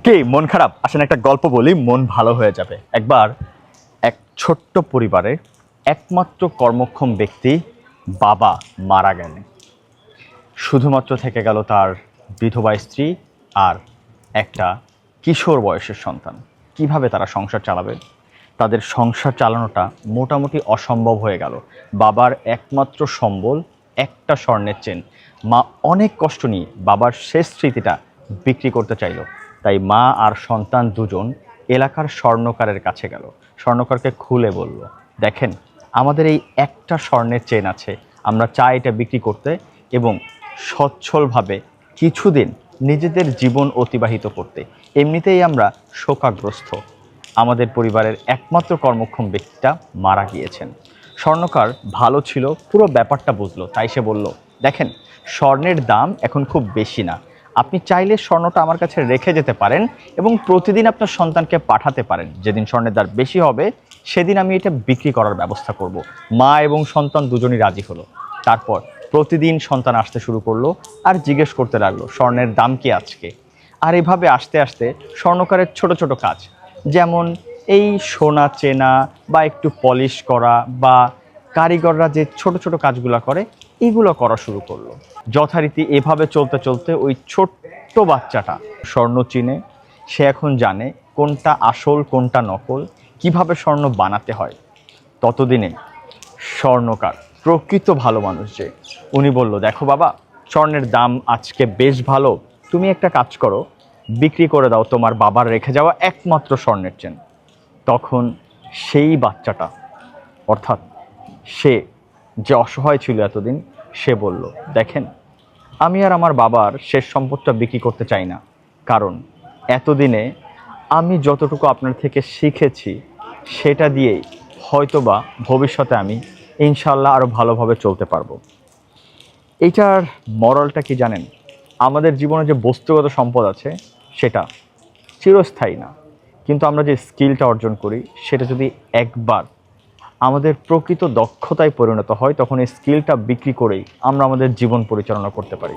কে মন খারাপ? আসেন একটা গল্প বলি, মন ভালো হয়ে যাবে। একবার এক ছোট্ট পরিবারে একমাত্র কর্মক্ষম ব্যক্তি বাবা মারা গেলেন। শুধুমাত্র থেকে গেল তার বিধবা স্ত্রী আর একটা কিশোর বয়সের সন্তান। কিভাবে তারা সংসার চালাবে? তাদের সংসার চালানোটা মোটামুটি অসম্ভব হয়ে গেল। বাবার একমাত্র সম্বল একটা স্বর্ণের চেন। মা অনেক কষ্ট নিয়ে বাবার শেষ স্মৃতিটা বিক্রি করতে চাইল। তাই মা আর সন্তান দুজন এলাকার স্বর্ণকারের কাছে গেল। স্বর্ণকারকে খুলে বলল, দেখেন, আমাদের এই একটা স্বর্ণের চেন আছে, আমরা চাই এটা বিক্রি করতে এবং সচ্ছলভাবে কিছুদিন নিজেদের জীবন অতিবাহিত করতে। এমনিতেই আমরা শোকাগ্রস্ত, আমাদের পরিবারের একমাত্র কর্মক্ষম ব্যক্তিটা মারা গিয়েছেন। স্বর্ণকার ভালো ছিল, পুরো ব্যাপারটা বুঝলো। তাই সে বলল, দেখেন, স্বর্ণের দাম এখন খুব বেশি না, আপনি চাইলে স্বর্ণটা আমার কাছে রেখে যেতে পারেন এবং প্রতিদিন আপনার সন্তানকে পাঠাতে পারেন। যেদিন স্বর্ণের দাম বেশি হবে সেদিন আমি এটা বিক্রি করার ব্যবস্থা করব। মা এবং সন্তান দুজনই রাজি হলো। তারপর প্রতিদিন সন্তান আসতে শুরু করলো আর জিজ্ঞেস করতে লাগলো, স্বর্ণের দাম কি আজকে? আর এভাবে আস্তে আস্তে স্বর্ণকারের ছোট ছোট কাজ, যেমন এই সোনা চেনা বা একটু পলিশ করা বা কারিগররা যে ছোট ছোট কাজগুলো করে, এইগুলো করা শুরু করলো। যথারীতি এভাবে চলতে চলতে ওই ছোট্ট বাচ্চাটা স্বর্ণ চিনে। সে এখন জানে কোনটা আসল কোনটা নকল, কিভাবে স্বর্ণ বানাতে হয়। ততদিনে স্বর্ণকার, প্রকৃত ভালো মানুষ যে, উনি বলল, দেখো বাবা, স্বর্ণের দাম আজকে বেশ ভালো, তুমি একটা কাজ করো, বিক্রি করে দাও তোমার বাবার রেখে যাওয়া একমাত্র স্বর্ণের চেন। তখন সেই বাচ্চাটা, অর্থাৎ সে যে অসহায় ছিল এতদিন, সে বলল, দেখেন, আমি আর আমার বাবার শেষ সম্পদটা বিক্রি করতে চাই না, কারণ এতদিনে আমি যতটুকু আপনার থেকে শিখেছি সেটা দিয়েই হয়তোবা ভবিষ্যতে আমি ইনশাল্লাহ আরও ভালোভাবে চলতে পারবো। এইটার মরালটা কি জানেন? আমাদের জীবনে যে বস্তুগত সম্পদ আছে সেটা চিরস্থায়ী না, কিন্তু আমরা যে স্কিলটা অর্জন করি সেটা যদি একবার আমাদের প্রকৃত দক্ষতায় পরিণত হয়, তখন এই স্কিলটা বিক্রি করেই আমরা আমাদের জীবন পরিচালনা করতে পারি।